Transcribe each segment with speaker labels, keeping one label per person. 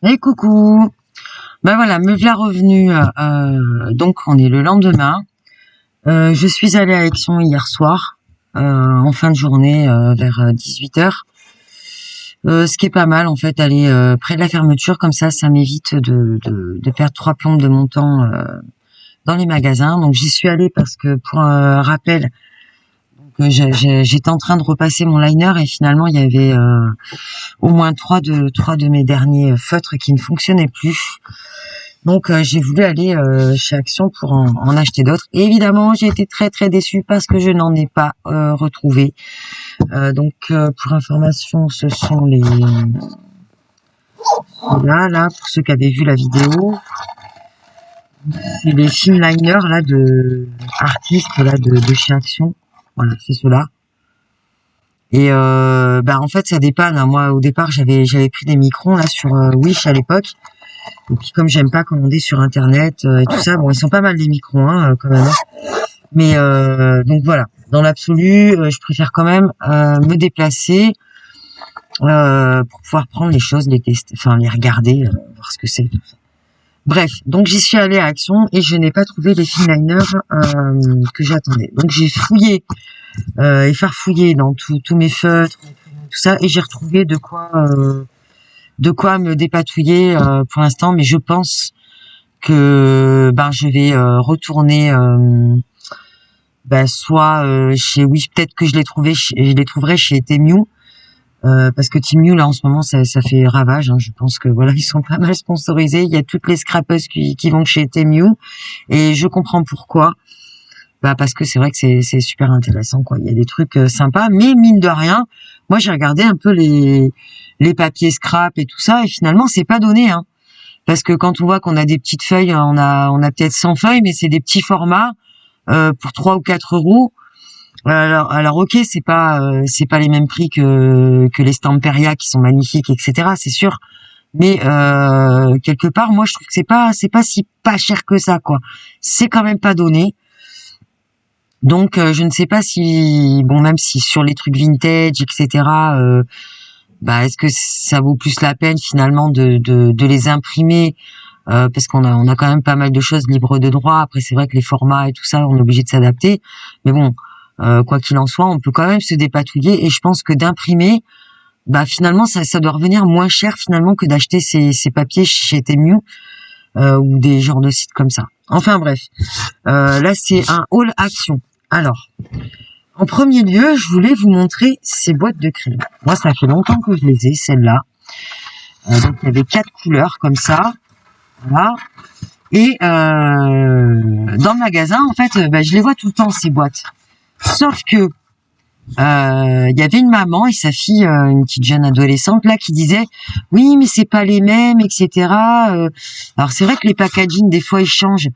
Speaker 1: Et coucou. Ben voilà, me voilà revenu. Donc on est le lendemain. Je suis allée à Aix hier soir, en fin de journée, vers 18h. Ce qui est pas mal en fait, aller près de la fermeture, comme ça m'évite de perdre 3 plombes de mon temps dans les magasins. Donc j'y suis allée parce que pour un rappel, j'étais en train de repasser mon liner et finalement il y avait au moins trois de mes derniers feutres qui ne fonctionnaient plus. Donc j'ai voulu aller chez Action pour en acheter d'autres. Et évidemment, j'ai été très très déçue parce que je n'en ai pas retrouvé. Donc pour information, ce sont là pour ceux qui avaient vu la vidéo, c'est les film liners là de artistes là de chez Action. Voilà, c'est ceux-là. Et en fait ça dépanne, hein. Moi au départ j'avais pris des microns là sur Wish à l'époque. Et puis comme j'aime pas commander sur internet et tout ça, bon ils sont pas mal les micros quand même. Mais donc voilà, dans l'absolu, je préfère quand même me déplacer pour pouvoir prendre les choses, les tester, enfin les regarder, voir ce que c'est. Bref, donc j'y suis allée à Action et je n'ai pas trouvé les film liners que j'attendais. Donc j'ai fouillé et farfouillé dans tous mes feutres, tout ça, et j'ai retrouvé de quoi me dépatouiller pour l'instant. Mais je pense que je vais retourner soit chez Wish, peut-être que je les trouverai chez Temu, parce que Temu là en ce moment ça fait ravage, hein. Je pense que voilà, ils sont pas mal sponsorisés, il y a toutes les scrapeuses qui vont chez Temu et je comprends pourquoi. Parce que c'est vrai que c'est super intéressant quoi, il y a des trucs sympas, mais mine de rien, moi j'ai regardé un peu les papiers scrap et tout ça et finalement c'est pas donné, hein. Parce que quand on voit qu'on a des petites feuilles, on a peut-être 100 feuilles, mais c'est des petits formats pour 3 ou 4 euros. Alors ok, c'est pas les mêmes prix que les Stamperia qui sont magnifiques, etc. C'est sûr, mais quelque part, moi je trouve que c'est pas si pas cher que ça, quoi. C'est quand même pas donné. Donc je ne sais pas si même si sur les trucs vintage, etc. Est-ce que ça vaut plus la peine finalement de les imprimer, parce qu'on a quand même pas mal de choses libres de droit. Après c'est vrai que les formats et tout ça, on est obligé de s'adapter. Mais bon, quoi qu'il en soit, on peut quand même se dépatouiller et je pense que d'imprimer, finalement ça doit revenir moins cher finalement que d'acheter ces papiers chez Temu ou des genres de sites comme ça. Enfin bref, là c'est un haul Action. Alors, en premier lieu, je voulais vous montrer ces boîtes de crayons. Moi, ça fait longtemps que je les ai, celles-là. Donc, il y avait 4 couleurs comme ça. Voilà. Et dans le magasin, en fait, je les vois tout le temps, ces boîtes. Sauf que il y avait une maman et sa fille, une petite jeune adolescente, là, qui disait « Oui, mais c'est pas les mêmes, etc. » Alors, c'est vrai que les packaging, des fois, ils changent.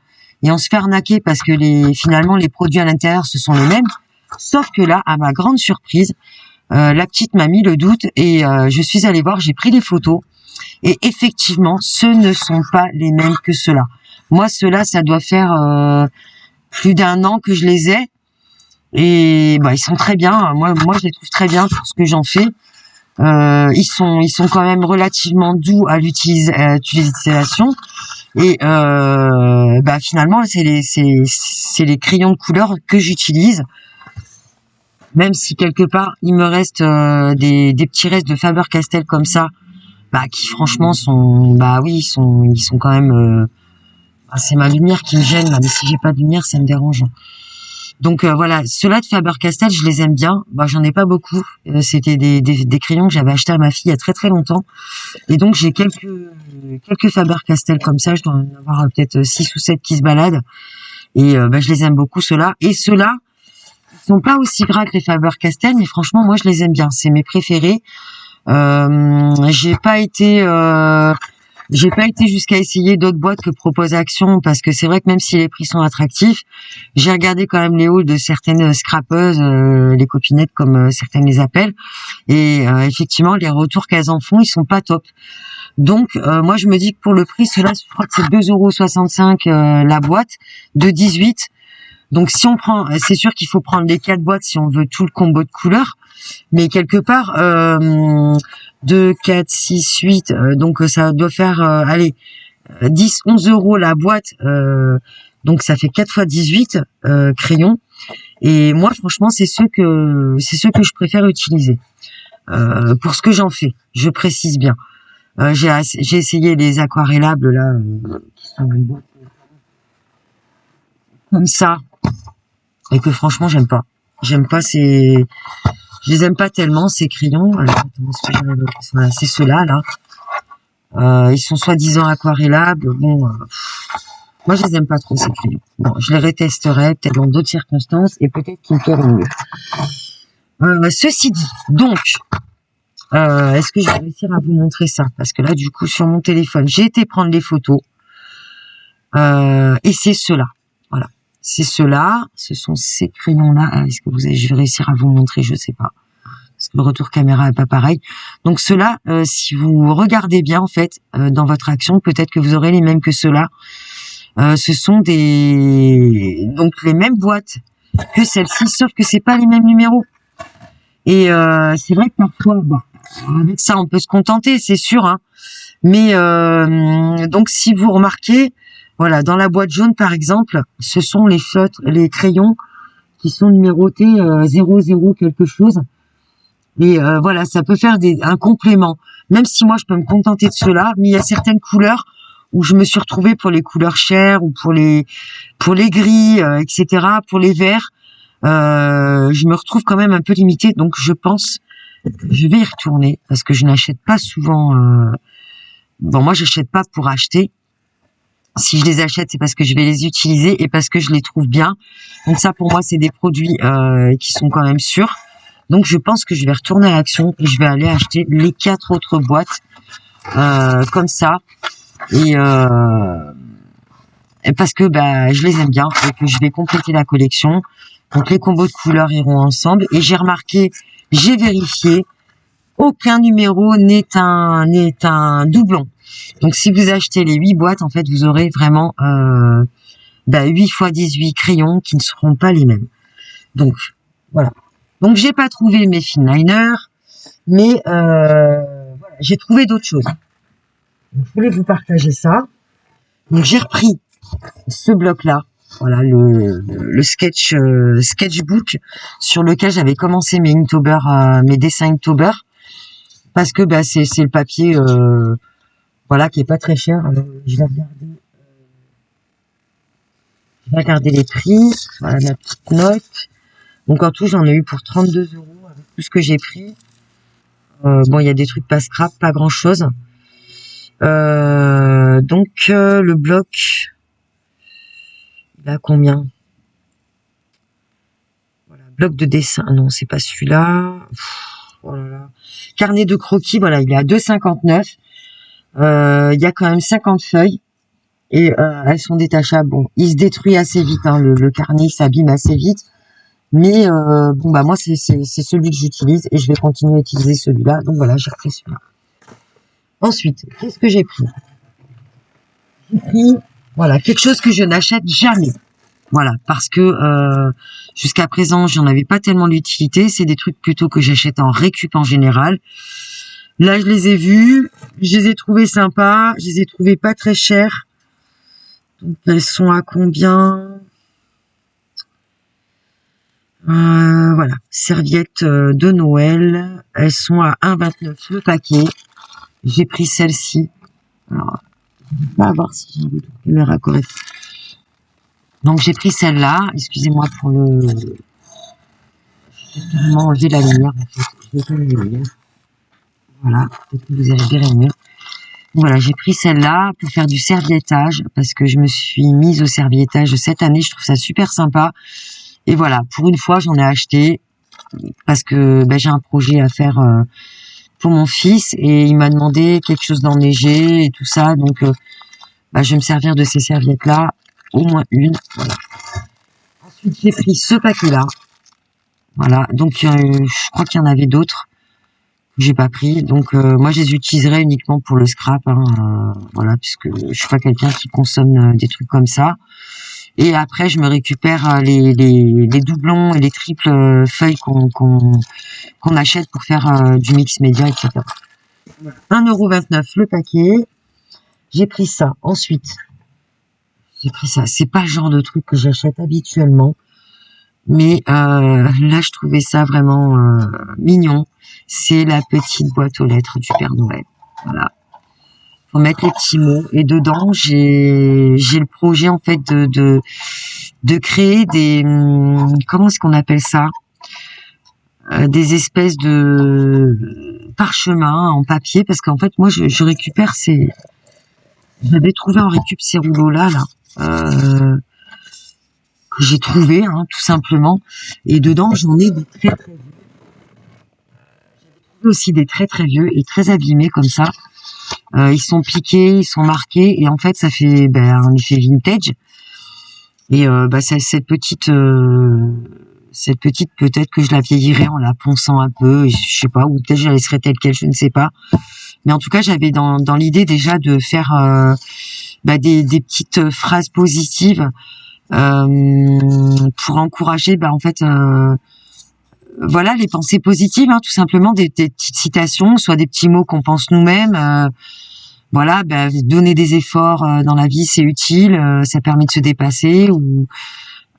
Speaker 1: Et on se fait arnaquer parce que finalement, les produits à l'intérieur, ce sont les mêmes. Sauf que là, à ma grande surprise, la petite m'a mis le doute et je suis allée voir, j'ai pris des photos et effectivement, ce ne sont pas les mêmes que ceux-là. Moi, ceux-là, ça doit faire plus d'1 an que je les ai et ils sont très bien. Moi, je les trouve très bien pour ce que j'en fais. Ils sont quand même relativement doux à l'utilisation et finalement, c'est les crayons de couleur que j'utilise. Même si quelque part il me reste des petits restes de Faber-Castell comme ça, qui franchement sont, ils sont quand même. C'est ma lumière qui me gêne là, mais si j'ai pas de lumière, ça me dérange. Donc voilà, ceux-là de Faber-Castell, je les aime bien. J'en ai pas beaucoup. C'était des crayons que j'avais achetés à ma fille il y a très très longtemps. Et donc j'ai quelques Faber-Castell comme ça. Je dois en avoir peut-être 6 ou 7 qui se baladent. Et je les aime beaucoup ceux-là. Et ceux-là, ils sont pas aussi gras que les Faber-Castell, mais franchement, moi, je les aime bien. C'est mes préférés. J'ai pas été jusqu'à essayer d'autres boîtes que propose Action, parce que c'est vrai que même si les prix sont attractifs, j'ai regardé quand même les hauls de certaines scrapeuses, les copinettes comme certaines les appellent, et effectivement, les retours qu'elles en font, ils sont pas top. Donc, moi, je me dis que pour le prix, cela, je crois que c'est 2,65 € la boîte de 18. Donc si on prend, c'est sûr qu'il faut prendre les 4 boîtes si on veut tout le combo de couleurs, mais quelque part 2, 4, 6, 8, donc ça doit faire allez 10, 11 euros la boîte, donc ça fait 4 fois 18 crayons. Et moi franchement c'est ceux que je préfère utiliser pour ce que j'en fais. Je précise bien. J'ai essayé les aquarellables là qui sont comme ça et que franchement j'aime pas. Je les aime pas tellement ces crayons. Alors, attends, est-ce que j'arrive à- voilà, c'est ceux-là là. Ils sont soi-disant aquarellables. Bon, moi je les aime pas trop ces crayons. Bon, je les retesterai peut-être dans d'autres circonstances et peut-être qu'ils me feront mieux. Ceci dit, donc, est-ce que je vais réussir à vous montrer ça? Parce que là, du coup, sur mon téléphone, j'ai été prendre les photos et c'est ceux-là. Voilà, c'est ceux-là. Ce sont ces crayons-là. Est-ce que je vais réussir à vous montrer? Je sais pas. Parce que le retour caméra est pas pareil. Donc ceux-là, si vous regardez bien en fait dans votre action, peut-être que vous aurez les mêmes que ceux-là. Ce sont donc les mêmes boîtes que celle-ci, sauf que c'est pas les mêmes numéros. Et c'est vrai que parfois, avec ça, on peut se contenter, c'est sûr. Hein. Mais donc si vous remarquez, voilà, dans la boîte jaune par exemple, ce sont les crayons qui sont numérotés 00 quelque chose. Et voilà, ça peut faire un complément. Même si moi je peux me contenter de cela, mais il y a certaines couleurs où je me suis retrouvée pour les couleurs chères ou pour les gris, etc., pour les verts, je me retrouve quand même un peu limitée. Donc je pense que je vais y retourner parce que je n'achète pas souvent. Bon, moi j'achète pas pour acheter. Si je les achète, c'est parce que je vais les utiliser et parce que je les trouve bien. Donc ça, pour moi, c'est des produits qui sont quand même sûrs. Donc je pense que je vais retourner à l'action et je vais aller acheter les 4 autres boîtes comme ça et parce que je les aime bien et que je vais compléter la collection. Donc les combos de couleurs iront ensemble et j'ai vérifié, aucun numéro n'est un doublon. Donc si vous achetez les 8 boîtes, en fait vous aurez vraiment 8 fois 18 crayons qui ne seront pas les mêmes. Donc voilà. Donc j'ai pas trouvé mes finliners, mais voilà, j'ai trouvé d'autres choses. Donc, je voulais vous partager ça. Donc j'ai repris ce bloc-là, voilà le sketchbook sur lequel j'avais commencé mes Inktober, mes dessins Inktober, parce que c'est le papier voilà qui est pas très cher. Alors, je vais regarder les prix. Voilà la petite note. Donc en tout j'en ai eu pour 32 € avec tout ce que j'ai pris. Bon, il y a des trucs pas scrap, pas grand chose. Donc le bloc, il a combien? Voilà, bloc de dessin. Non, c'est pas celui-là. Oh là là. Carnet de croquis, voilà, il est à 2,59. Il y a quand même 50 feuilles et elles sont détachables. Bon, il se détruit assez vite, hein, le carnet s'abîme assez vite. Mais moi c'est celui que j'utilise et je vais continuer à utiliser celui-là. Donc voilà, j'ai repris celui-là. Ensuite, qu'est-ce que j'ai pris? J'ai pris voilà quelque chose que je n'achète jamais. Voilà, parce que jusqu'à présent, j'en avais pas tellement l'utilité. C'est des trucs plutôt que j'achète en récup en général. Là, je les ai vus, je les ai trouvés sympas, je les ai trouvés pas très chers. Donc elles sont à combien? Voilà, serviettes de Noël. Elles sont à 1,29 le paquet. J'ai pris celle-ci. Alors, on va voir si j'ai une caméra correcte. Donc j'ai pris celle-là. Excusez-moi pour le. J'ai carrément enlevé la lumière en fait. Je vais enlever la lumière. Voilà, peut-être que vous allez verrez mieux. Voilà, j'ai pris celle-là pour faire du serviettage parce que je me suis mise au serviettage cette année. Je trouve ça super sympa. Et voilà, pour une fois, j'en ai acheté parce que j'ai un projet à faire pour mon fils et il m'a demandé quelque chose d'enneigé et tout ça. Donc, je vais me servir de ces serviettes-là, au moins une. Voilà. Ensuite, j'ai pris ce paquet-là. Voilà, donc je crois qu'il y en avait d'autres que j'ai pas pris. Donc, moi, je les utiliserai uniquement pour le scrap. Hein, voilà, puisque je suis pas quelqu'un qui consomme des trucs comme ça. Et après, je me récupère les doublons et les triples feuilles qu'on achète pour faire du mix média, etc. 1,29 € le paquet. J'ai pris ça. Ensuite, j'ai pris ça. C'est pas le genre de truc que j'achète habituellement. Mais là, je trouvais ça vraiment mignon. C'est la petite boîte aux lettres du Père Noël. Voilà. Faut mettre les petits mots. Et dedans, j'ai le projet en fait de créer des comment est-ce qu'on appelle ça, des espèces de parchemins en papier, parce qu'en fait moi je récupère j'avais trouvé en récup ces rouleaux là que j'ai trouvé tout simplement, et dedans j'en ai des très très vieux, aussi des très très vieux et très abîmés comme ça. Ils sont piqués, ils sont marqués, et en fait ça fait un effet vintage. Et cette petite peut-être que je la vieillirai en la ponçant un peu, je sais pas, ou peut-être je la laisserai telle quelle, je ne sais pas. Mais en tout cas, j'avais dans l'idée déjà de faire des petites phrases positives pour encourager en fait voilà, les pensées positives, tout simplement, des petites citations, soit des petits mots qu'on pense nous-mêmes. Voilà, donner des efforts dans la vie, c'est utile, ça permet de se dépasser, ou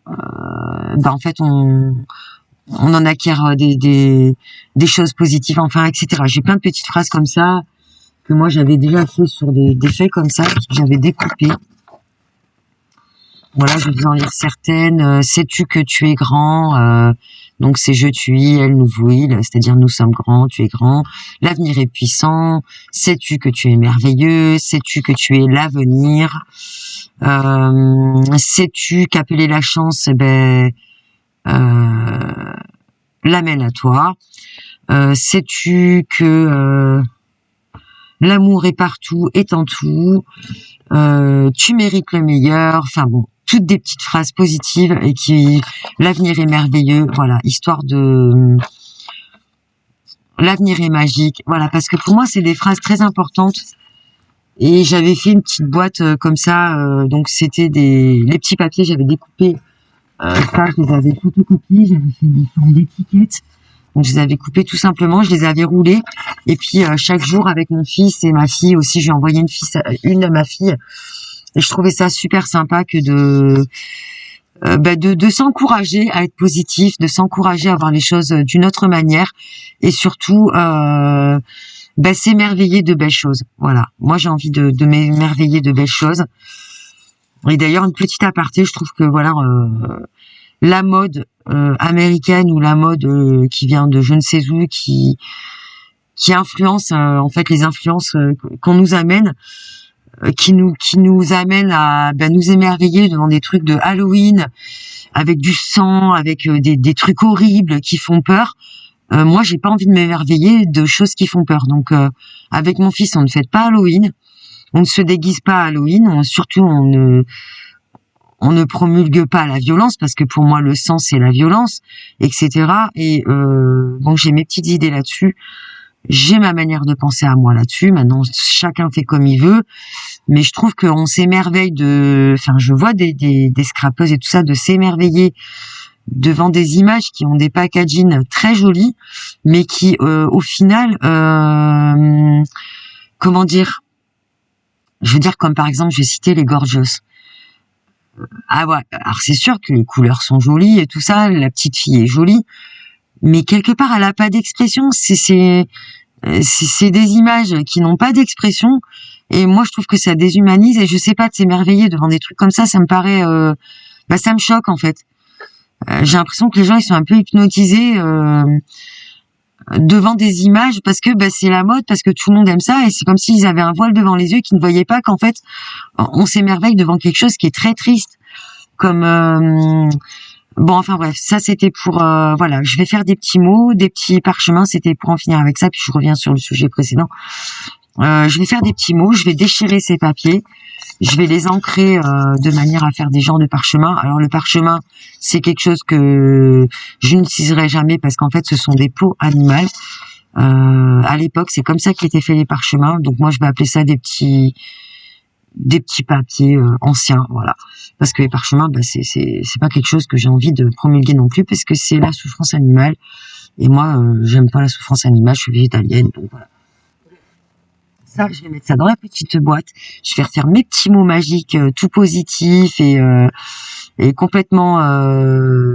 Speaker 1: en fait on en acquiert des choses positives, enfin, etc. J'ai plein de petites phrases comme ça que moi j'avais déjà fait sur des feuilles comme ça, que j'avais découpées. Voilà, je vais vous en lire certaines. Sais-tu que tu es grand? Donc c'est je, tu, elle, nous, vous, il, c'est-à-dire nous sommes grands, tu es grand. L'avenir est puissant. Sais-tu que tu es merveilleux? Sais-tu que tu es l'avenir? Sais-tu qu'appeler la chance, l'amène à toi? Sais-tu que l'amour est partout, est en tout? Tu mérites le meilleur. Enfin bon, toutes des petites phrases positives et l'avenir est merveilleux. Voilà, histoire de l'avenir est magique. Voilà, parce que pour moi c'est des phrases très importantes. Et j'avais fait une petite boîte comme ça. Donc c'était les petits papiers, j'avais découpé ça, je les avais photocopiés, j'avais fait des formes d'étiquettes. Donc je les avais coupés tout simplement, je les avais roulés, et puis chaque jour avec mon fils et ma fille aussi, j'ai envoyé une à ma fille, et je trouvais ça super sympa que de s'encourager à être positif, de s'encourager à voir les choses d'une autre manière, et surtout s'émerveiller de belles choses. Voilà, moi j'ai envie de m'émerveiller de belles choses. Et d'ailleurs, une petite aparté, je trouve que voilà, la mode américaine, ou la mode qui vient de je ne sais où, qui influence en fait les influences qu'on nous amène, qui nous amène à nous émerveiller devant des trucs de Halloween avec du sang, avec des trucs horribles qui font peur. Moi, j'ai pas envie de m'émerveiller de choses qui font peur. Donc, avec mon fils, on ne fête pas Halloween, on ne se déguise pas à Halloween, surtout on ne promulgue pas la violence, parce que pour moi le sang c'est la violence, etc. Et bon, j'ai mes petites idées là-dessus, j'ai ma manière de penser à moi là-dessus. Maintenant chacun fait comme il veut, mais je trouve qu'on s'émerveille je vois des scrapeuses et tout ça, de s'émerveiller devant des images qui ont des packaging très jolis, mais qui au final comment dire, je veux dire, comme par exemple, je vais citer les Gorgeous. Ah ouais, alors c'est sûr que les couleurs sont jolies et tout ça, la petite fille est jolie, mais quelque part elle a pas d'expression. C'est des images qui n'ont pas d'expression, et moi je trouve que ça déshumanise, et je sais pas, de s'émerveiller devant des trucs comme ça me paraît ça me choque en fait. J'ai l'impression que les gens ils sont un peu hypnotisés devant des images, parce que c'est la mode, parce que tout le monde aime ça, et c'est comme s'ils avaient un voile devant les yeux, qu'ils ne voyaient pas qu'en fait on s'émerveille devant quelque chose qui est très triste, comme bon, enfin bref, ça c'était pour voilà, je vais faire des petits mots, des petits parchemins, c'était pour en finir avec ça, puis je reviens sur le sujet précédent. Je vais faire des petits mots, je vais déchirer ces papiers, je vais les ancrer de manière à faire des genres de parchemins. Alors le parchemin, c'est quelque chose que je n'utiliserai jamais, parce qu'en fait ce sont des peaux animales. À l'époque, c'est comme ça qu'étaient faits les parchemins. Donc moi je vais appeler ça des petits des petits papiers anciens, voilà. Parce que les parchemins, bah, c'est pas quelque chose que j'ai envie de promulguer non plus, parce que c'est la souffrance animale. Et moi, j'aime pas la souffrance animale, je suis végétalienne, donc voilà. Ça, je vais mettre ça dans la petite boîte. Je vais refaire mes petits mots magiques tout positifs et complètement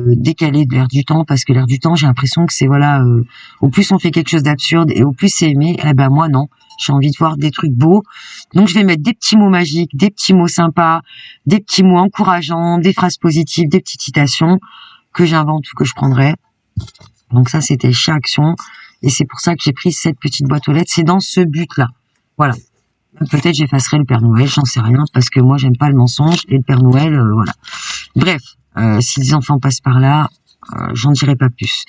Speaker 1: décalé de l'air du temps, parce que l'air du temps, j'ai l'impression que c'est voilà, au plus on fait quelque chose d'absurde et au plus c'est aimé. Eh ben moi non, j'ai envie de voir des trucs beaux. Donc je vais mettre des petits mots magiques, des petits mots sympas, des petits mots encourageants, des phrases positives, des petites citations que j'invente ou que je prendrai. Donc ça, c'était chez Action, et c'est pour ça que j'ai pris cette petite boîte aux lettres. C'est dans ce but-là. Voilà. Peut-être j'effacerai le Père Noël, j'en sais rien, parce que moi j'aime pas le mensonge, et le Père Noël, voilà. Bref, si les enfants passent par là, j'en dirai pas plus.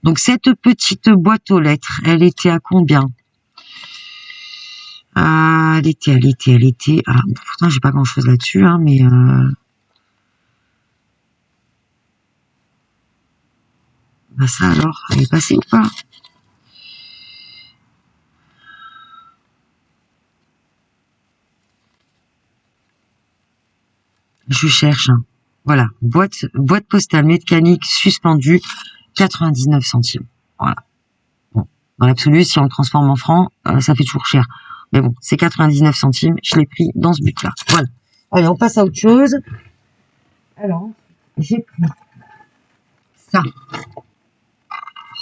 Speaker 1: Donc cette petite boîte aux lettres, elle était à combien? Elle était. Ah, pourtant j'ai pas grand chose là-dessus, hein, mais bah ça alors, elle est passée ou pas? Je cherche. Hein. Voilà, boîte postale mécanique suspendue, 99 centimes. Voilà. Bon, dans l'absolu, si on le transforme en francs, ça fait toujours cher. Mais bon, c'est 99 centimes. Je l'ai pris dans ce but-là. Voilà. Allez, on passe à autre chose. Alors, j'ai pris ça.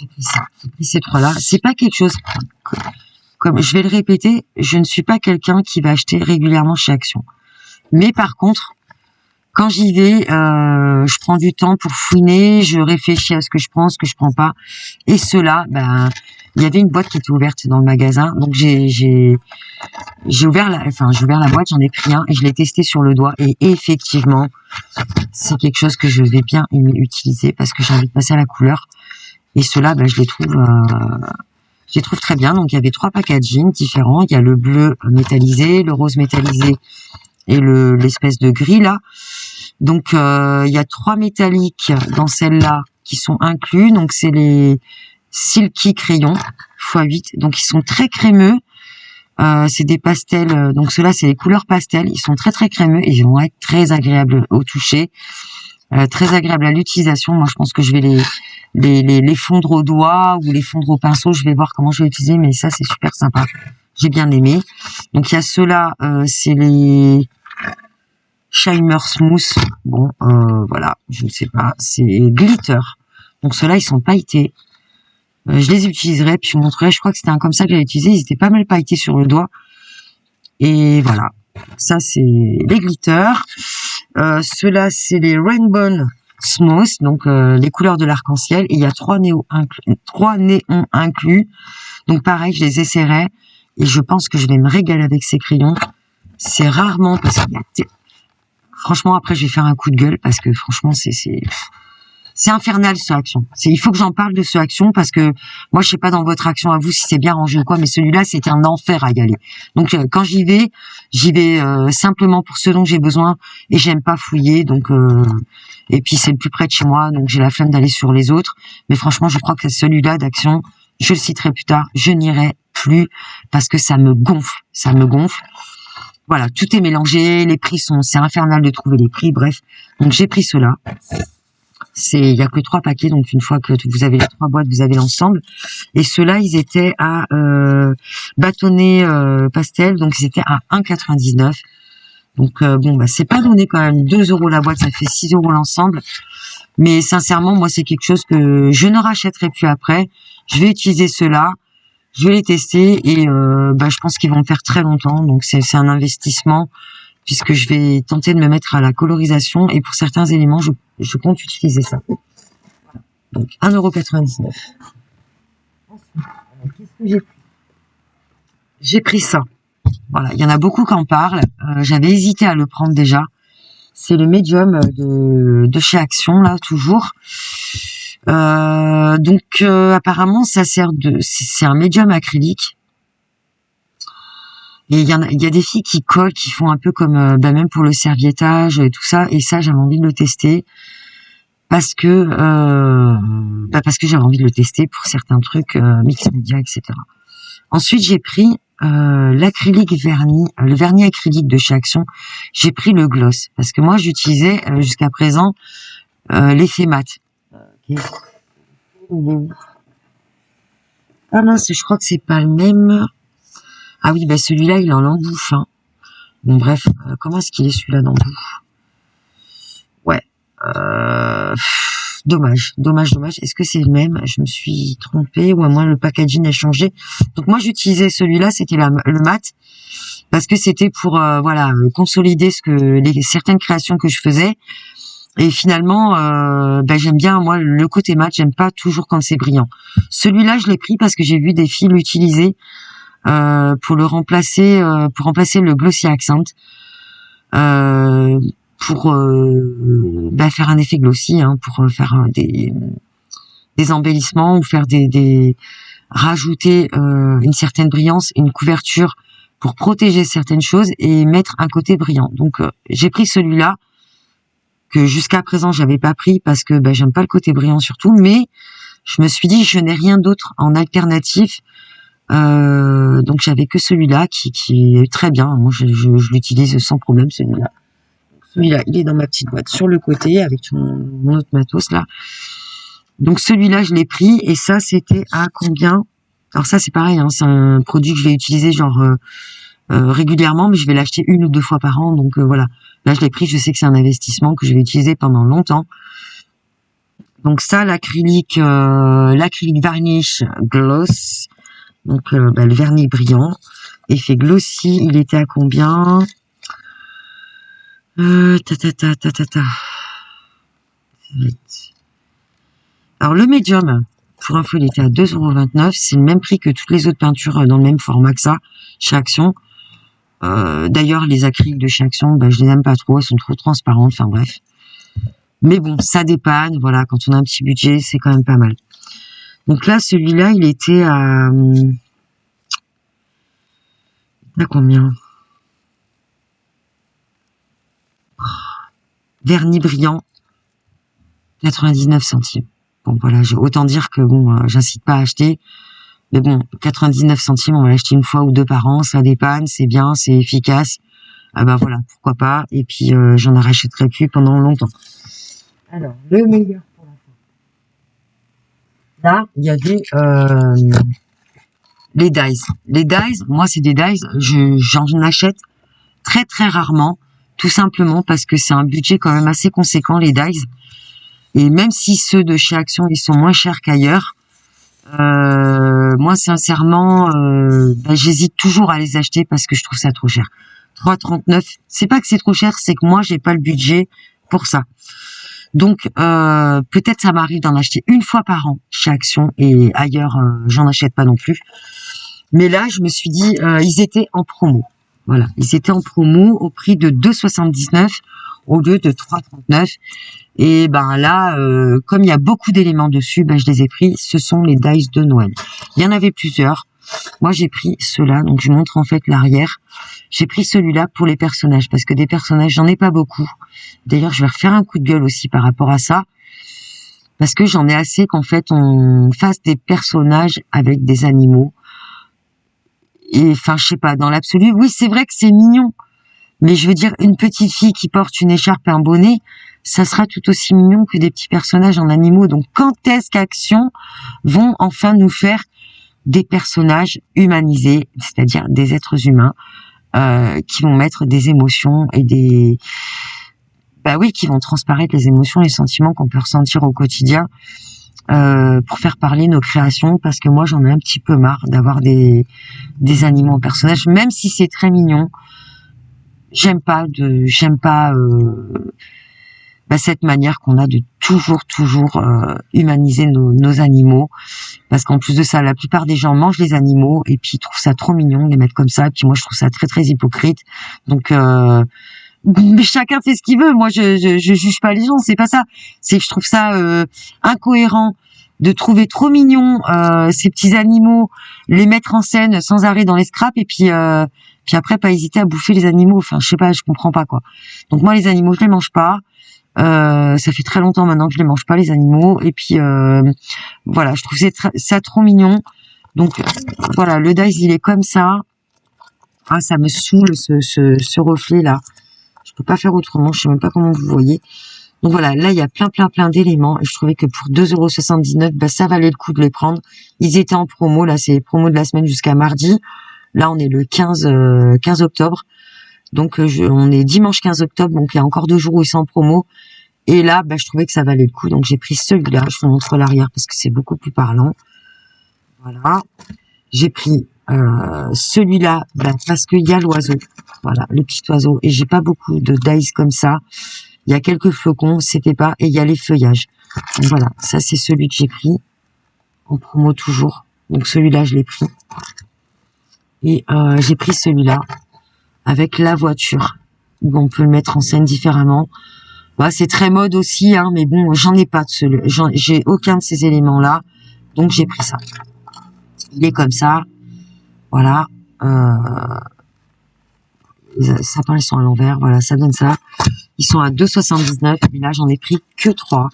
Speaker 1: J'ai pris ces trois-là. C'est pas quelque chose. Comme je vais le répéter, je ne suis pas quelqu'un qui va acheter régulièrement chez Action. Mais par contre, quand j'y vais, je prends du temps pour fouiner, je réfléchis à ce que je prends, ce que je prends pas. Et cela, ben, il y avait une boîte qui était ouverte dans le magasin, donc j'ai ouvert la boîte, j'en ai pris un et je l'ai testé sur le doigt. Et effectivement, c'est quelque chose que je vais bien aimer utiliser parce que j'ai envie de passer à la couleur. Et cela, ben, je les trouve très bien. Donc il y avait trois packagings différents. Il y a le bleu métallisé, le rose métallisé et l'espèce de gris là. Donc il y a trois métalliques dans celle-là qui sont inclus. Donc c'est les Silky crayons x8. Donc ils sont très crémeux. C'est des pastels. Donc ceux-là c'est les couleurs pastels. Ils sont très très crémeux et ils vont être très agréables au toucher, très agréables à l'utilisation. Moi je pense que je vais les fondre au doigt ou les fondre au pinceau. Je vais voir comment je vais utiliser, mais ça c'est super sympa. J'ai bien aimé. Donc il y a ceux-là, c'est les Shimer Smooth. Bon, voilà, je ne sais pas. C'est glitter. Donc ceux-là, ils sont pailletés. Je les utiliserai, puis je vous montrerai. Je crois que c'était un comme ça que j'avais utilisé. Ils étaient pas mal pailletés sur le doigt. Et voilà. Ça, c'est les glitters. Ceux-là, c'est les Rainbow Smooth. Donc, les couleurs de l'arc-en-ciel. Et il y a trois néons inclus. Donc, pareil, je les essaierai. Et je pense que je vais me régaler avec ces crayons. C'est rarement parce qu'il y a... Franchement, après, je vais faire un coup de gueule parce que franchement, c'est infernal ce Action. Il faut que j'en parle de ce Action parce que moi, je sais pas dans votre Action à vous si c'est bien rangé ou quoi, mais celui-là, c'était un enfer à y aller. Donc, quand j'y vais simplement pour ce dont j'ai besoin et j'aime pas fouiller. Donc, et puis c'est le plus près de chez moi, donc j'ai la flemme d'aller sur les autres. Mais franchement, je crois que celui-là d'Action, je le citerai plus tard, je n'irai plus parce que ça me gonfle. Voilà, tout est mélangé, les prix c'est infernal de trouver les prix, bref. Donc j'ai pris cela. Il y a que 3 paquets, donc une fois que vous avez les 3 boîtes, vous avez l'ensemble. Et ceux-là, ils étaient à bâtonnet pastel, donc ils étaient à 1,99. Donc bon, bah c'est pas donné quand même. 2 € la boîte, ça fait 6 € l'ensemble. Mais sincèrement, moi c'est quelque chose que je ne rachèterai plus après. Je vais utiliser ceux-là. Je vais les tester et je pense qu'ils vont me faire très longtemps. Donc c'est un investissement puisque je vais tenter de me mettre à la colorisation et pour certains éléments, je compte utiliser ça. Donc 1,99 €. Ensuite, qu'est-ce que j'ai pris? J'ai pris ça. Voilà, il y en a beaucoup qui en parlent. J'avais hésité à le prendre déjà. C'est le médium de chez Action là toujours. Donc apparemment ça sert c'est un médium acrylique et il y a des filles qui collent, qui font un peu comme même pour le serviettage et tout ça, et ça j'avais envie de le tester parce que j'avais envie de le tester pour certains trucs mix media, etc. Ensuite j'ai pris l'acrylique vernis, le vernis acrylique de chez Action, j'ai pris le gloss parce que moi j'utilisais jusqu'à présent l'effet mat. Ah mince, je crois que c'est pas le même. Ah oui, bah celui-là il est en embouffe. Hein. Bon bref, comment est-ce qu'il est celui-là d'embouffe? Ouais. Dommage. Est-ce que c'est le même? Je me suis trompée ou à moins le packaging a changé. Donc moi j'utilisais celui-là, c'était le mat parce que c'était pour voilà consolider certaines créations que je faisais. Et finalement, j'aime bien moi le côté mat. J'aime pas toujours quand c'est brillant. Celui-là je l'ai pris parce que j'ai vu des filles l'utiliser pour remplacer le Glossy Accent. Pour faire un effet glossy, hein, pour faire des embellissements ou faire rajouter une certaine brillance, une couverture pour protéger certaines choses et mettre un côté brillant. Donc j'ai pris celui-là que jusqu'à présent j'avais pas pris parce que j'aime pas le côté brillant surtout, mais je me suis dit je n'ai rien d'autre en alternatif. Donc j'avais que celui-là qui est très bien. Moi je l'utilise sans problème celui-là. Celui-là, il est dans ma petite boîte sur le côté avec mon autre matos là. Donc celui-là, je l'ai pris et ça, c'était à combien? Alors ça, c'est pareil, hein, c'est un produit que je vais utiliser genre régulièrement, mais je vais l'acheter 1 ou 2 fois par an. Donc voilà, là je l'ai pris, je sais que c'est un investissement que je vais utiliser pendant longtemps. Donc ça, l'acrylique varnish gloss, donc le vernis brillant, effet glossy, il était à combien? Alors le médium, pour info, il était à 2,29 €. C'est le même prix que toutes les autres peintures dans le même format que ça, chez Action. D'ailleurs, les acryliques de chez Action, je les aime pas trop, elles sont trop transparentes, enfin bref. Mais bon, ça dépanne, voilà, quand on a un petit budget, c'est quand même pas mal. Donc là, celui-là, il était à combien? Vernis brillant, 99 centimes. Bon voilà, autant dire que bon, j'incite pas à acheter, mais bon, 99 centimes, on va l'acheter une fois ou 2 par an, ça dépanne, c'est bien, c'est efficace. Ah voilà, pourquoi pas. Et puis j'en rachèterai plus pendant longtemps. Alors, le meilleur pour la fin. Là, il y avait les dies. Les dies, moi c'est des dies, j'en achète très très rarement, tout simplement parce que c'est un budget quand même assez conséquent les dies. Et même si ceux de chez Action ils sont moins chers qu'ailleurs, moi sincèrement, j'hésite toujours à les acheter parce que je trouve ça trop cher. 3,39, c'est pas que c'est trop cher, c'est que moi j'ai pas le budget pour ça. Donc peut-être ça m'arrive d'en acheter une fois par an chez Action et ailleurs j'en achète pas non plus. Mais là je me suis dit ils étaient en promo. Voilà, ils étaient en promo au prix de 2,79 au lieu de 3,39. Et là, comme il y a beaucoup d'éléments dessus, je les ai pris. Ce sont les dies de Noël. Il y en avait plusieurs. Moi, j'ai pris ceux-là. Donc, je montre en fait l'arrière. J'ai pris celui-là pour les personnages parce que des personnages, j'en ai pas beaucoup. D'ailleurs, je vais refaire un coup de gueule aussi par rapport à ça parce que j'en ai assez qu'en fait on fasse des personnages avec des animaux. Et enfin, je sais pas. Dans l'absolu, oui, c'est vrai que c'est mignon. Mais je veux dire, une petite fille qui porte une écharpe et un bonnet, ça sera tout aussi mignon que des petits personnages en animaux. Donc, quand est-ce qu'Action vont enfin nous faire des personnages humanisés, c'est-à-dire des êtres humains, qui vont mettre des émotions et qui vont transparaître les émotions, les sentiments qu'on peut ressentir au quotidien, pour faire parler nos créations, parce que moi, j'en ai un petit peu marre d'avoir des animaux en personnage, même si c'est très mignon. J'aime pas cette manière qu'on a de toujours humaniser nos animaux, parce qu'en plus de ça, la plupart des gens mangent les animaux et puis ils trouvent ça trop mignon de les mettre comme ça. Et puis moi, je trouve ça très très hypocrite. Donc, mais chacun fait ce qu'il veut. Moi, je juge pas les gens. C'est pas ça. C'est que je trouve ça incohérent de trouver trop mignon ces petits animaux, les mettre en scène sans arrêt dans les scraps et puis après pas hésiter à bouffer les animaux. Enfin, je sais pas, je comprends pas quoi. Donc moi, les animaux, je les mange pas. Ça fait très longtemps maintenant que je les mange pas les animaux. Et puis voilà, je trouve ça trop mignon. Donc voilà, le dice il est comme ça. Ah, ça me saoule ce reflet là. Je peux pas faire autrement. Je sais même pas comment vous voyez. Donc voilà, là il y a plein d'éléments. Et je trouvais que pour 2,79 €, bah, ça valait le coup de les prendre. Ils étaient en promo. Là, c'est promo de la semaine jusqu'à mardi. Là, on est le 15 octobre. Donc on est dimanche 15 octobre. Donc il y a encore 2 jours où ils sont en promo. Et là, bah, je trouvais que ça valait le coup. Donc j'ai pris celui-là. Je vous montre l'arrière parce que c'est beaucoup plus parlant. Voilà. J'ai pris celui-là parce qu'il y a l'oiseau. Voilà, le petit oiseau. Et j'ai pas beaucoup de dice comme ça. Il y a quelques flocons, c'était pas. Et il y a les feuillages. Donc voilà, ça c'est celui que j'ai pris. En promo toujours. Donc celui-là, je l'ai pris. Et j'ai pris celui-là avec la voiture. Où on peut le mettre en scène différemment. Bah, c'est très mode aussi, hein, mais bon, j'en ai pas de celui. J'ai aucun de ces éléments-là. Donc j'ai pris ça. Il est comme ça. Voilà. Les sapins, ils sont à l'envers. Voilà, ça donne ça. Ils sont à 2,79 €. Et là, j'en ai pris que 3.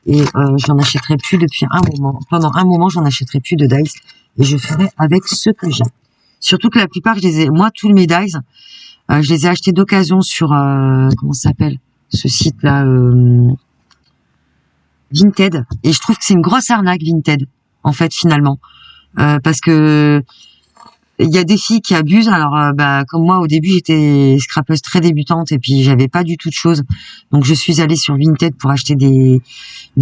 Speaker 1: Et j'en achèterai plus depuis un moment. Pendant un moment, j'en achèterai plus de dice. Et je ferai avec ce que j'ai. Surtout que la plupart, moi, tous mes dice, je les ai achetés d'occasion sur, comment ça s'appelle, ce site-là, Vinted. Et je trouve que c'est une grosse arnaque, Vinted, en fait, finalement. Parce que il y a des filles qui abusent. Alors, comme moi, au début, j'étais scrapeuse très débutante et puis j'avais pas du tout de choses. Donc, je suis allée sur Vinted pour acheter des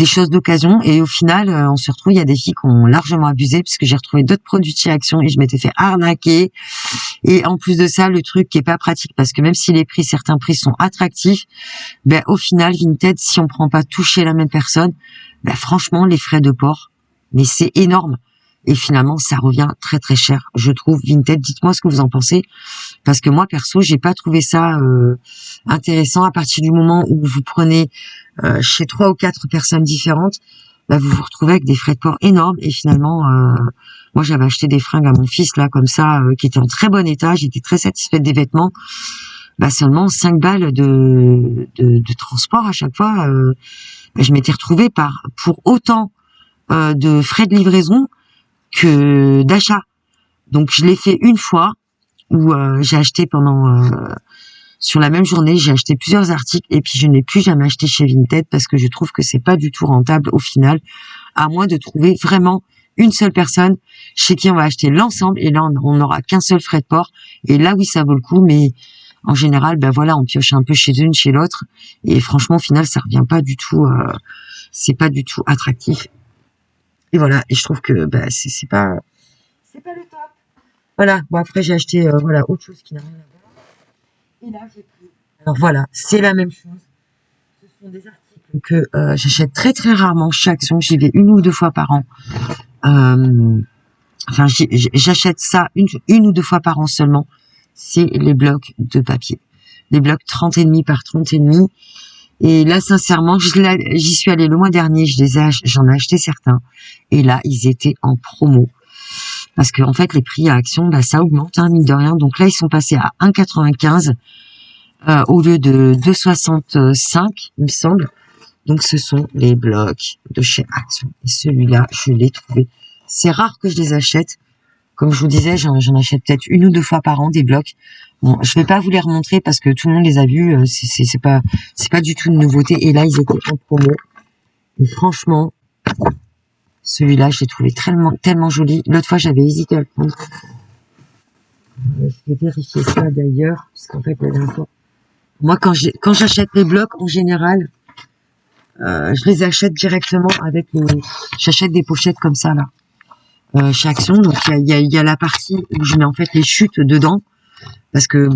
Speaker 1: choses d'occasion. Et au final, on se retrouve, il y a des filles qui ont largement abusé puisque j'ai retrouvé d'autres produits de chez Action et je m'étais fait arnaquer. Et en plus de ça, le truc qui est pas pratique parce que même si certains prix sont attractifs, au final, Vinted, si on prend pas tout chez la même personne, franchement, les frais de port, mais c'est énorme. Et finalement, ça revient très cher, je trouve, Vinted. Dites-moi ce que vous en pensez, parce que moi, perso, j'ai pas trouvé ça intéressant. À partir du moment où vous prenez chez 3 ou 4 personnes différentes, vous vous retrouvez avec des frais de port énormes. Et finalement, moi, j'avais acheté des fringues à mon fils là, comme ça, qui étaient en très bon état. J'étais très satisfaite des vêtements. Seulement 5 balles de transport à chaque fois. Je m'étais retrouvée pour autant de frais de livraison que d'achat. Donc je l'ai fait une fois où j'ai acheté sur la même journée, j'ai acheté plusieurs articles et puis je n'ai plus jamais acheté chez Vinted parce que je trouve que c'est pas du tout rentable au final, à moins de trouver vraiment une seule personne chez qui on va acheter l'ensemble et là on n'aura qu'un seul frais de port et là oui ça vaut le coup, mais en général on pioche un peu chez une, chez l'autre et franchement au final ça revient pas du tout, c'est pas du tout attractif. Et voilà, et je trouve que c'est pas le top. Voilà, bon après j'ai acheté autre chose qui n'a rien à voir. Et là j'ai pris. Alors voilà, c'est la même chose. Ce sont des articles que j'achète très rarement chez Action. J'y vais 1 ou 2 fois par an. J'achète ça une ou 2 fois par an seulement. C'est les blocs de papier. Les blocs 30,5 par 30,5. Et là, sincèrement, j'y suis allée le mois dernier, j'en ai acheté certains. Et là, ils étaient en promo. Parce que, en fait, les prix à Action, ça augmente, hein, mine de rien. Donc là, ils sont passés à 1,95, au lieu de 2,65, il me semble. Donc, ce sont les blocs de chez Action. Et celui-là, je l'ai trouvé. C'est rare que je les achète. Comme je vous disais, j'en achète peut-être 1 ou 2 fois par an des blocs. Bon, je vais pas vous les remontrer parce que tout le monde les a vus. C'est pas du tout une nouveauté. Et là, ils étaient en promo. Et franchement, celui-là, je l'ai trouvé tellement joli. L'autre fois, j'avais hésité à le prendre. Je vais vérifier ça d'ailleurs, parce qu'en fait, la dernière fois, moi, quand j'achète les blocs, en général, je les achète directement j'achète des pochettes comme ça là. Chez Action, donc il y a la partie où je mets en fait les chutes dedans, parce que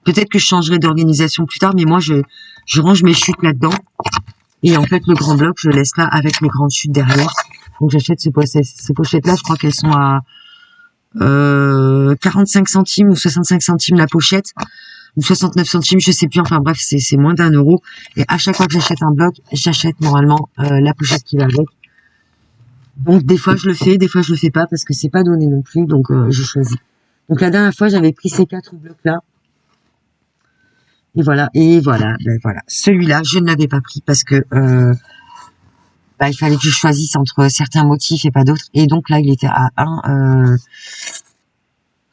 Speaker 1: peut-être que je changerai d'organisation plus tard, mais moi je range mes chutes là-dedans, et en fait le grand bloc je laisse là avec les grandes chutes derrière. Donc j'achète ces pochettes-là, je crois qu'elles sont à 45 centimes ou 65 centimes la pochette, ou 69 centimes, je sais plus, enfin bref, c'est moins d'1 €. Et à chaque fois que j'achète un bloc, j'achète normalement la pochette qui va avec. Donc des fois je le fais, des fois je le fais pas parce que c'est pas donné non plus, donc je choisis. Donc la dernière fois j'avais pris ces 4 blocs là. Et voilà. Celui-là, je ne l'avais pas pris parce que il fallait que je choisisse entre certains motifs et pas d'autres. Et donc là il était à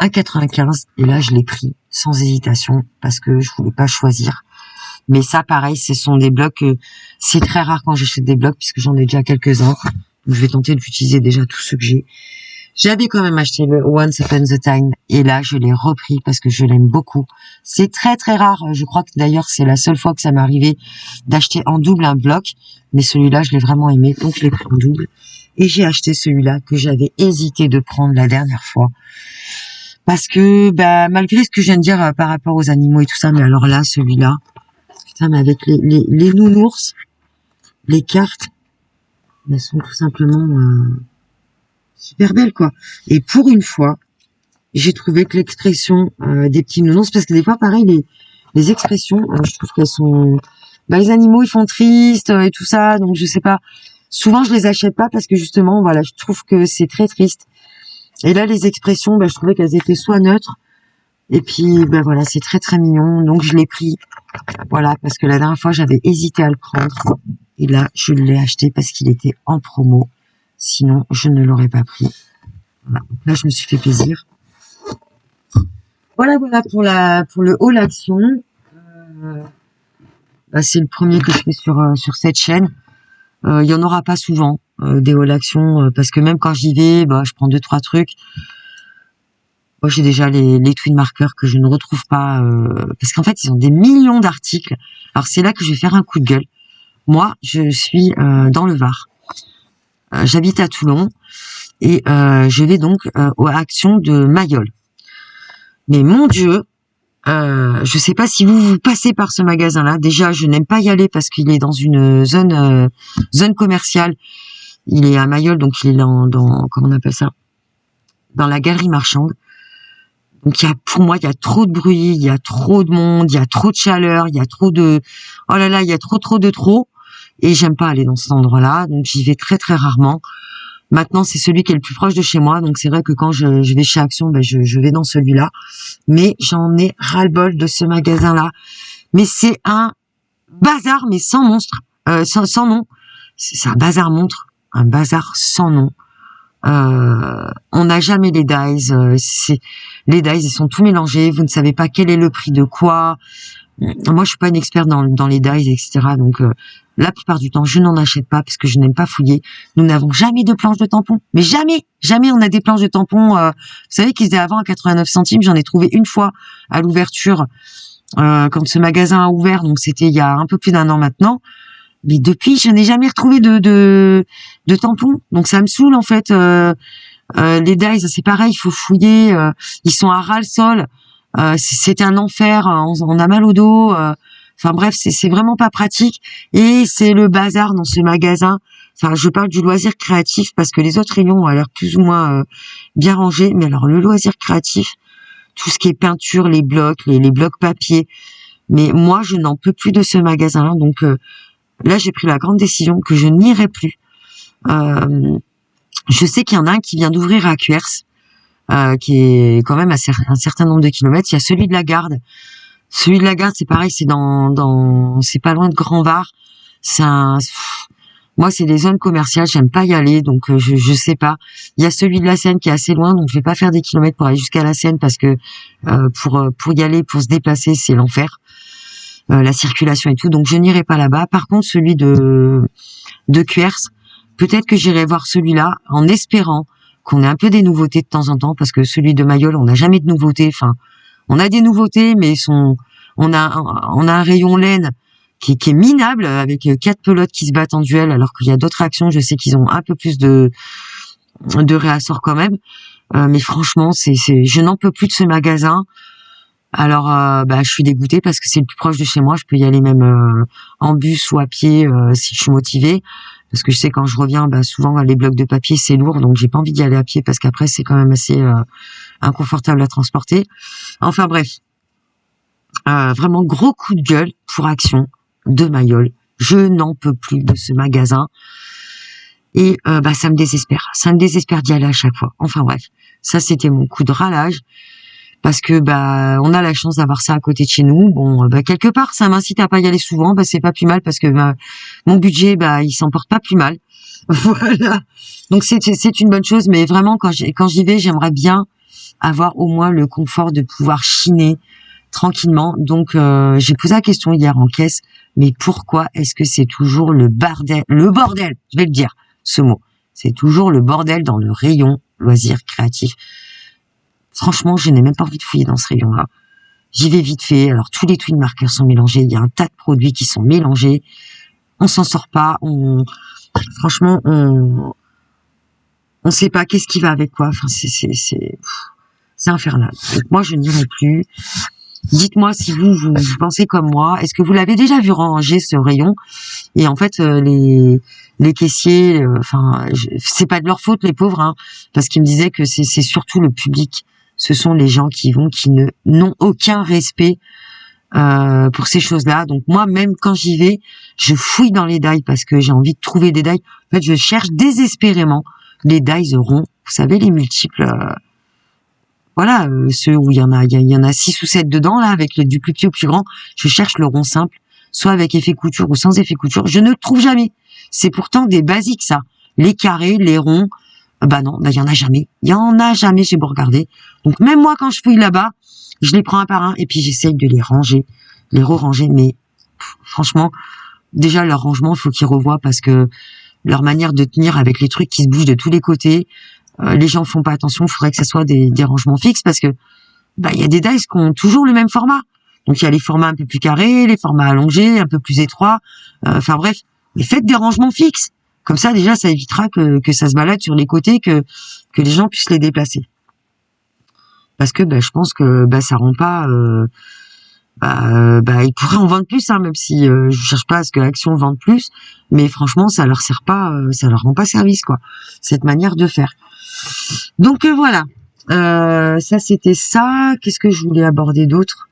Speaker 1: 1,95 et là je l'ai pris sans hésitation parce que je voulais pas choisir. Mais ça, pareil, ce sont des blocs. C'est très rare quand j'achète des blocs puisque j'en ai déjà quelques-uns. Donc, je vais tenter d'utiliser déjà tous ceux que j'ai. J'avais quand même acheté le Once Upon a Time et là je l'ai repris parce que je l'aime beaucoup. C'est très très rare. Je crois que d'ailleurs c'est la seule fois que ça m'est arrivé d'acheter en double un bloc. Mais celui-là je l'ai vraiment aimé donc je l'ai pris en double. Et j'ai acheté celui-là que j'avais hésité de prendre la dernière fois. Parce que bah malgré ce que je viens de dire par rapport aux animaux et tout ça, mais alors là celui-là, putain mais avec les nounours, les cartes, elles sont tout simplement super belle quoi. Et pour une fois, j'ai trouvé que l'expression des petits nounours, parce que des fois pareil les expressions, je trouve qu'elles sont, bah les animaux ils font triste et tout ça, donc je sais pas. Souvent je les achète pas parce que justement voilà, je trouve que c'est très triste. Et là les expressions, bah je trouvais qu'elles étaient soit neutres, et puis bah voilà c'est très très mignon, donc je l'ai pris. Voilà parce que la dernière fois j'avais hésité à le prendre, et là je l'ai acheté parce qu'il était en promo. Sinon, je ne l'aurais pas pris. Voilà. Là, je me suis fait plaisir. Voilà pour le haul action. Bah, c'est le premier que je fais sur cette chaîne. Il y en aura pas souvent des haul action parce que même quand j'y vais, bah, je prends 2-3 trucs. Moi, j'ai déjà les twin markers que je ne retrouve pas parce qu'en fait, ils ont des millions d'articles. Alors, c'est là que je vais faire un coup de gueule. Moi, je suis dans le Var. J'habite à Toulon. Et je vais donc aux actions de Mayol. Mais mon Dieu, je sais pas si vous passez par ce magasin-là. Déjà, je n'aime pas y aller parce qu'il est dans une zone commerciale. Il est à Mayol, donc il est dans comment on appelle ça, dans la galerie marchande. Donc pour moi, il y a trop de bruit, il y a trop de monde, il y a trop de chaleur, il y a trop de, oh là là, il y a trop de trop. Et j'aime pas aller dans cet endroit-là, donc j'y vais très très rarement. Maintenant, c'est celui qui est le plus proche de chez moi, donc c'est vrai que quand je vais chez Action, ben je vais dans celui-là. Mais j'en ai ras-le-bol de ce magasin-là. Mais c'est un bazar, mais sans monstre, sans nom. C'est un bazar montre, un bazar sans nom. On n'a jamais les dies. Les dies, ils sont tout mélangés. Vous ne savez pas quel est le prix de quoi. Moi, je suis pas une experte dans les dies, etc. Donc, la plupart du temps, je n'en achète pas parce que je n'aime pas fouiller. Nous n'avons jamais de planches de tampons. Mais jamais on a des planches de tampons. Vous savez qu'ils étaient avant à 89 centimes. J'en ai trouvé une fois à l'ouverture quand ce magasin a ouvert. Donc, c'était il y a un peu plus d'1 an maintenant. Mais depuis, je n'ai jamais retrouvé de tampons. Donc, ça me saoule en fait. Les dies, c'est pareil. Il faut fouiller. Ils sont à ras-le-sol. C'est un enfer, on a mal au dos. Enfin bref, c'est vraiment pas pratique. Et c'est le bazar dans ce magasin. Enfin, je parle du loisir créatif parce que les autres rayons ont l'air plus ou moins bien rangés. Mais alors le loisir créatif, tout ce qui est peinture, les blocs, les blocs papier. Mais moi, je n'en peux plus de ce magasin-là. Donc là, j'ai pris la grande décision que je n'irai plus. Je sais qu'il y en a un qui vient d'ouvrir à Cuers. Qui est quand même à un certain nombre de kilomètres. Il y a celui de la Garde. Celui de la Garde, c'est pareil, c'est c'est pas loin de Grand Var. Moi, c'est des zones commerciales, j'aime pas y aller, donc je sais pas. Il y a celui de la Seine qui est assez loin, donc je vais pas faire des kilomètres pour aller jusqu'à la Seine parce que pour y aller, pour se déplacer, c'est l'enfer. La circulation et tout, donc je n'irai pas là-bas. Par contre, celui de Cuers, peut-être que j'irai voir celui-là en espérant qu'on ait un peu des nouveautés de temps en temps, parce que celui de Mayol, on n'a jamais de nouveautés. Enfin, on a des nouveautés, mais on a un rayon laine qui est minable, avec 4 pelotes qui se battent en duel, alors qu'il y a d'autres actions, je sais qu'ils ont un peu plus de réassort quand même. Mais franchement, je n'en peux plus de ce magasin. Alors, je suis dégoûtée parce que c'est le plus proche de chez moi. Je peux y aller même en bus ou à pied si je suis motivée. Parce que je sais quand je reviens, souvent les blocs de papier c'est lourd, donc j'ai pas envie d'y aller à pied parce qu'après c'est quand même assez inconfortable à transporter. Enfin bref, vraiment gros coup de gueule pour Action de Mayol. Je n'en peux plus de ce magasin et ça me désespère d'y aller à chaque fois. Enfin bref, ça c'était mon coup de ralage. Parce que on a la chance d'avoir ça à côté de chez nous. Bon, quelque part, ça m'incite à pas y aller souvent. C'est pas plus mal parce que mon budget, il s'en porte pas plus mal. Voilà. Donc c'est une bonne chose. Mais vraiment, quand j'y vais, j'aimerais bien avoir au moins le confort de pouvoir chiner tranquillement. Donc j'ai posé la question hier en caisse, mais pourquoi est-ce que c'est toujours le bordel, je vais le dire, ce mot, c'est toujours le bordel dans le rayon loisirs créatifs. Franchement, je n'ai même pas envie de fouiller dans ce rayon-là. J'y vais vite fait. Alors tous les twin markers sont mélangés, il y a un tas de produits qui sont mélangés. On s'en sort pas. Franchement, on sait pas qu'est-ce qui va avec quoi. Enfin, c'est infernal. Donc, moi, je n'irai plus. Dites-moi si vous pensez comme moi. Est-ce que vous l'avez déjà vu ranger ce rayon? Et en fait, les caissiers, c'est pas de leur faute, les pauvres, hein, parce qu'ils me disaient que c'est surtout le public. Ce sont les gens qui n'ont aucun respect pour ces choses-là. Donc moi, même quand j'y vais, je fouille dans les die parce que j'ai envie de trouver des die. En fait, je cherche désespérément les dies ronds. Vous savez, les multiples. Ceux où il y en a 6 ou 7 dedans, là, avec du plus petit au plus grand. Je cherche le rond simple, soit avec effet couture ou sans effet couture. Je ne le trouve jamais. C'est pourtant des basiques, ça. Les carrés, les ronds, non, il y en a jamais. Il y en a jamais, j'ai beau regarder. Donc, même moi, quand je fouille là-bas, je les prends un par un et puis j'essaye de les ranger, les re-ranger. Mais, franchement, déjà, leur rangement, il faut qu'ils revoient parce que leur manière de tenir avec les trucs qui se bougent de tous les côtés, les gens font pas attention. Il faudrait que ça soit des rangements fixes parce que il y a des dies qui ont toujours le même format. Donc il y a les formats un peu plus carrés, les formats allongés, un peu plus étroits. Bref, mais faites des rangements fixes. Comme ça déjà ça évitera que ça se balade sur les côtés, que les gens puissent les déplacer. Parce que je pense que ça rend pas. Ils pourraient en vendre plus, hein, même si je cherche pas à ce que Action vende plus. Mais franchement ça leur sert pas, ça leur rend pas service quoi. Cette manière de faire. Donc voilà, ça c'était ça. Qu'est-ce que je voulais aborder d'autre?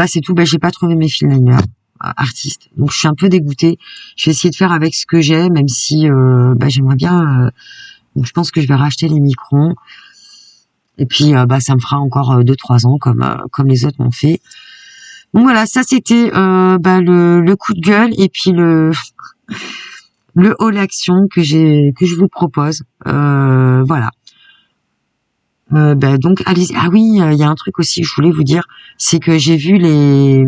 Speaker 1: C'est tout. J'ai pas trouvé mes fil liners artistes, donc je suis un peu dégoûtée. Je vais essayer de faire avec ce que j'ai, même si j'aimerais bien. Donc je pense que je vais racheter les microns. Et puis ça me fera encore 2-3 ans comme les autres m'ont fait. Donc voilà, ça c'était le coup de gueule et puis le haul action que je vous propose. Voilà. Donc allez-y. Ah oui, il y a un truc aussi que je voulais vous dire, c'est que j'ai vu les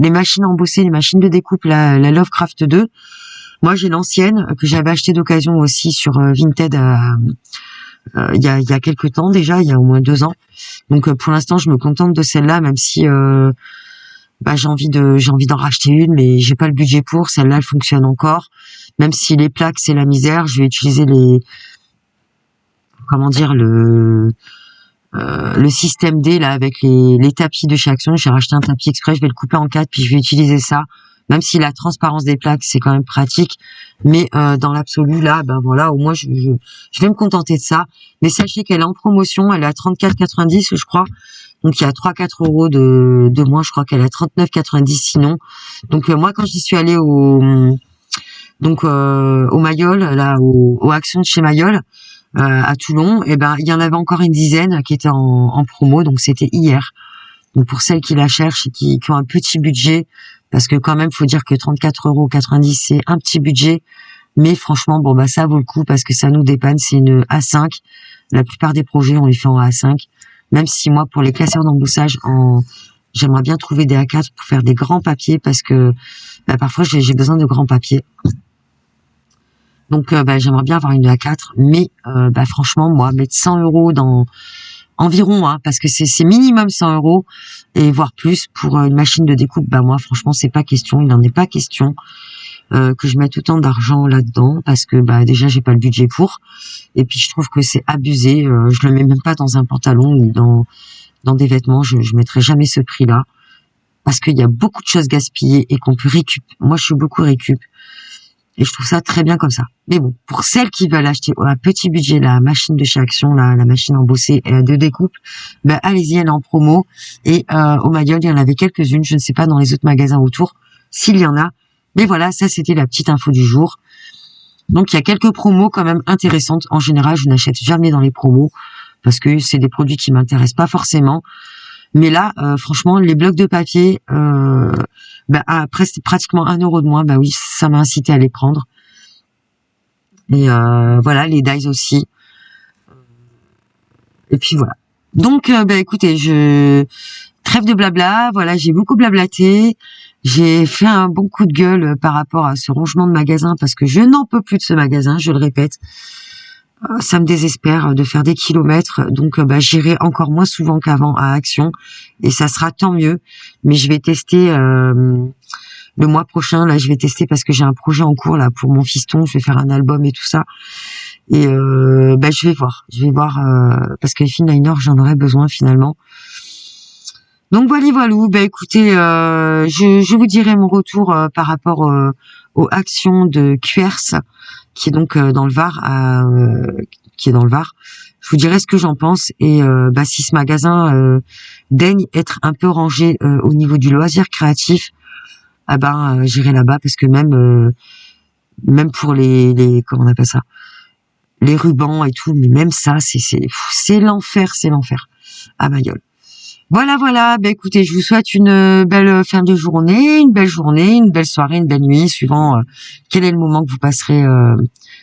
Speaker 1: machines embossées, les machines de découpe, la Lovecraft 2. Moi j'ai l'ancienne que j'avais achetée d'occasion aussi sur Vinted il y a quelques temps déjà, il y a au moins 2 ans. Donc pour l'instant je me contente de celle-là, même si j'ai envie d'en racheter une, mais j'ai pas le budget pour. Celle-là elle fonctionne encore, même si les plaques c'est la misère. Je vais utiliser le système D là avec les tapis de chez Action. J'ai racheté un tapis exprès, je vais le couper en 4 puis je vais utiliser ça, même si la transparence des plaques c'est quand même pratique, mais dans l'absolu là au moins je vais me contenter de ça. Mais sachez qu'elle est en promotion, elle est à 34,90 je crois, donc il y a 3-4 euros de moins. Je crois qu'elle est à 39,90 sinon. Donc moi quand j'y suis allée au Mayol, là au Action de chez Mayol à Toulon, il y en avait encore une dizaine qui étaient en promo, donc c'était hier. Donc pour celles qui la cherchent et qui ont un petit budget, parce que quand même faut dire que 34,90 € c'est un petit budget, mais franchement ça vaut le coup parce que ça nous dépanne. C'est une A5. La plupart des projets on les fait en A5, même si moi pour les classeurs d'embossage j'aimerais bien trouver des A4 pour faire des grands papiers parce que parfois j'ai besoin de grands papiers. Donc j'aimerais bien avoir une A4, mais franchement moi mettre 100 € dans environ, parce que c'est minimum 100 € et voire plus pour une machine de découpe, moi franchement c'est pas question, il n'en est pas question que je mette autant d'argent là-dedans parce que déjà j'ai pas le budget pour, et puis je trouve que c'est abusé. Je le mets même pas dans un pantalon ou dans des vêtements, je mettrai jamais ce prix-là parce qu'il y a beaucoup de choses gaspillées et qu'on peut récup. Moi je suis beaucoup récup. Et je trouve ça très bien comme ça. Mais bon, pour celles qui veulent acheter à petit budget la machine de chez Action, la machine embossée de découpe, allez-y, elle est en promo. Et au Mayol, il y en avait quelques-unes. Je ne sais pas dans les autres magasins autour s'il y en a. Mais voilà, ça c'était la petite info du jour. Donc il y a quelques promos quand même intéressantes. En général, je n'achète jamais dans les promos parce que c'est des produits qui m'intéressent pas forcément. Mais là, franchement, les blocs de papier, après c'est pratiquement 1 € de moins, oui, ça m'a incité à les prendre. Et voilà, les dies aussi. Et puis voilà. Donc, bah, écoutez, je trêve de blabla. Voilà, j'ai beaucoup blablaté. J'ai fait un bon coup de gueule par rapport à ce rangement de magasin parce que je n'en peux plus de ce magasin, je le répète. Ça me désespère de faire des kilomètres, donc bah, j'irai encore moins souvent qu'avant à Action et ça sera tant mieux. Mais je vais tester le mois prochain. Là, je vais tester parce que j'ai un projet en cours là pour mon fiston. Je vais faire un album et tout ça. Et bah, je vais voir parce que les fine liner j'en aurais besoin finalement. Donc voilà, voilà. Bah écoutez, je vous dirai mon retour par rapport aux actions de QRS, qui est donc dans le Var, qui est dans le Var. Je vous dirai ce que j'en pense et bah si ce magasin daigne être un peu rangé au niveau du loisir créatif, ah ben j'irai là-bas parce que même pour les comment on appelle ça, les rubans et tout, mais même ça c'est l'enfer, c'est l'enfer à Mayol. Voilà, voilà. Ben écoutez, je vous souhaite une belle fin de journée, une belle journée, une belle soirée, une belle nuit, suivant quel est le moment que vous passerez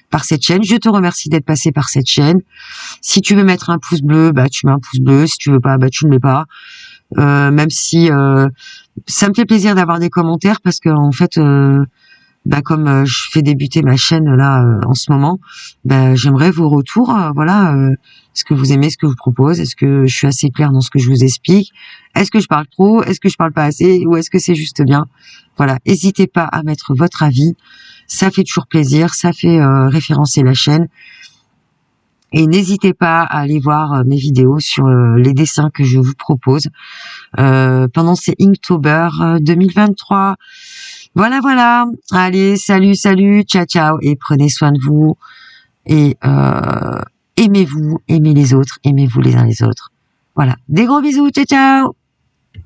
Speaker 1: par cette chaîne. Je te remercie d'être passé par cette chaîne. Si tu veux mettre un pouce bleu, bah tu mets un pouce bleu. Si tu veux pas, bah tu ne le mets pas. Même si ça me fait plaisir d'avoir des commentaires parce que en fait, bah comme je fais débuter ma chaîne là en ce moment, bah j'aimerais vos retours. Voilà, est-ce que vous aimez ce que je vous propose? Est-ce que je suis assez claire dans ce que je vous explique? Est-ce que je parle trop? Est-ce que je parle pas assez? Ou est-ce que c'est juste bien? Voilà, n'hésitez pas à mettre votre avis. Ça fait toujours plaisir, ça fait référencer la chaîne. Et n'hésitez pas à aller voir mes vidéos sur les dessins que je vous propose pendant ces Inktober 2023. Voilà, voilà. Allez, salut, salut, ciao, ciao, et prenez soin de vous. Et aimez-vous, aimez les autres, aimez-vous les uns les autres. Voilà. Des gros bisous, ciao, ciao.